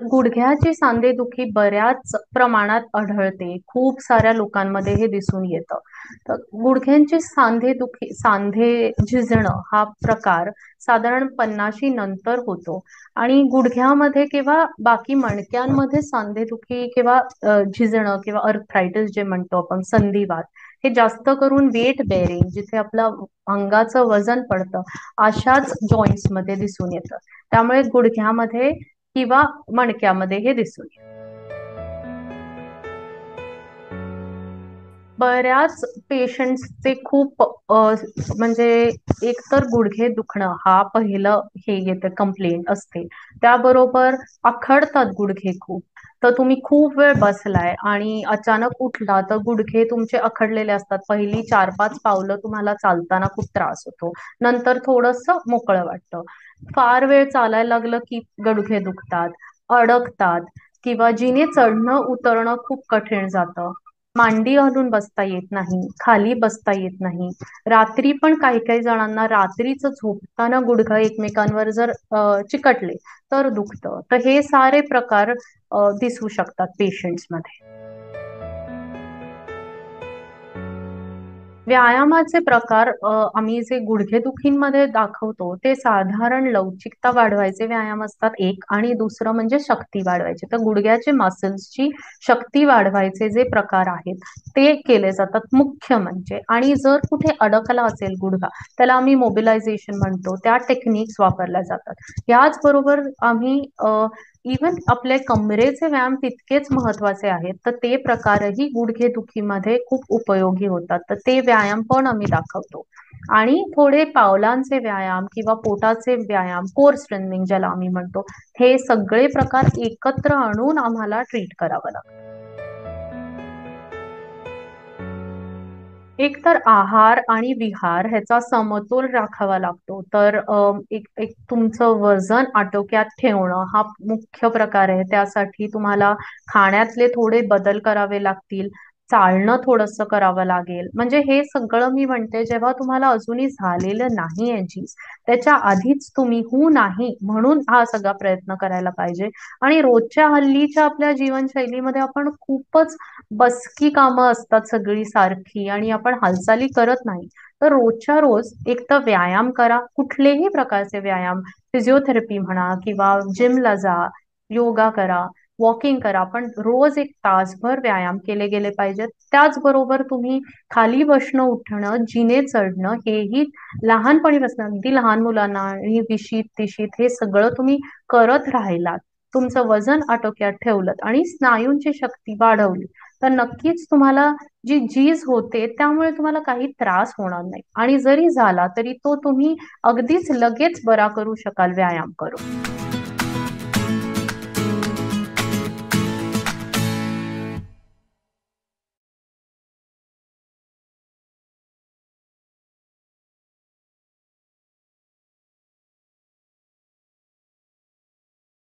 गुडघ्याची सांधेदुखी बऱ्याच प्रमाणात आढळते. खूप साऱ्या लोकांमध्ये हे दिसून येतं. तर गुडघ्यांची सांधेदुखी, सांधे झिजणं हा प्रकार साधारण 50शी नंतर होतो आणि गुडघ्यामध्ये किंवा बाकी मणक्यांमध्ये सांधेदुखी किंवा झिजणं किंवा अर्थरायटिस जे म्हणतो आपण संधिवात, हे जास्त करून वेट बेअरिंग जिथे आपलं अंगाचं वजन पडतं अशाच जॉइंट्समध्ये दिसून येतं. त्यामुळे गुडघ्यामध्ये किंवा मणक्यामध्ये हे दिसून येतं. बऱ्याच पेशंट्सचे खूप म्हणजे एकतर गुडघे दुखणं हा पहिलं हे येतं कंप्लेंट असते. त्याबरोबर आखडतात गुडघे खूप. तर तुम्ही खूप वेळ बसलाय आणि अचानक उठला तर गुडघे तुमचे आखडलेले असतात. पहिली 4-5 पावलं तुम्हाला चालताना खूप त्रास होतो. नंतर थोडंसं मोकळं वाटतं. फार वेळ चालायला लागलं की गुडघे दुखतात, अडकतात किंवा जिने चढणं उतरणं खूप कठीण जातं. मांडी घालून बसता येत नाही, खाली बसता येत नाही. रात्री पण काही काही जणांना रात्रीच झोपताना गुडघे एकमेकांवर जर चिकटले तर दुखतं. तर हे सारे प्रकार दिसू शकतात पेशंट्समध्ये. व्यायामाचे प्रकार आम्ही जे गुडघेदुखींमध्ये दाखवतो ते साधारण लवचिकता वाढवायचे व्यायाम असतात एक, आणि दुसरं म्हणजे शक्ती वाढवायची. तर गुडघ्याचे मसल्सची शक्ती वाढवायचे जे प्रकार आहेत ते केले जातात मुख्य म्हणजे. आणि जर कुठे अडकला असेल गुडघा, त्याला आम्ही मोबिलायझेशन म्हणतो, त्या टेक्निक्स वापरल्या जातात. याचबरोबर आम्ही इव्हन आपल्या कमरेचे व्यायाम तितकेच महत्वाचे आहेत, तर ते प्रकारही गुडघेदुखीमध्ये खूप उपयोगी होतात. तर ते व्यायाम पण आम्ही दाखवतो. आणि थोडे पावलांचे व्यायाम किंवा पोटाचे व्यायाम, कोर स्ट्रेंथनिंग ज्याला आम्ही म्हणतो, हे सगळे प्रकार एकत्र आणून आम्हाला ट्रीट करावं लागतं. एक तर आहार आणि विहार ह्याचा समतोल राखावा लागतो. तर एक एक तुमचं वजन आटोक्यात ठेवणं हा मुख्य प्रकार आहे. त्यासाठी तुम्हाला खाण्यातले थोडे बदल करावे लागतील. चालणं थोडंसं करावं लागेल. म्हणजे हे सगळं मी म्हणते, जेव्हा तुम्हाला अजूनही झालेलं नाहीये झीज, त्याच्या आधीच तुम्ही "हो, नाही" म्हणून हा सगळा प्रयत्न करायला पाहिजे. आणि रोजच्या हल्लीच्या आपल्या जीवनशैलीमध्ये आपण खूपच बसकी कामं असतात सगळी सारखी आणि आपण हालचाली करत नाही. तर रोजच्या रोज एक तर व्यायाम करा, कुठलेही प्रकारचे व्यायाम, फिजिओथेरपी म्हणा किंवा जिमला जा, योगा करा, वॉकिंग करा. पण रोज एक तासभर व्यायाम केले गेले पाहिजेत. त्याचबरोबर तुम्ही खाली बसणं, उठणं, जिने चढणं हेही लहानपणीपासून अगदी लहान मुलांना आणि 20शीत हे सगळं तुम्ही करत राहिलात, तुमचं वजन आटोक्यात ठेवलत आणि स्नायूंची शक्ती वाढवली, तर नक्कीच तुम्हाला जी झीज होते त्यामुळे तुम्हाला काही त्रास होणार नाही. आणि जरी झाला तरी तो तुम्ही अगदीच लगेच बरा करू शकाल व्यायाम करून.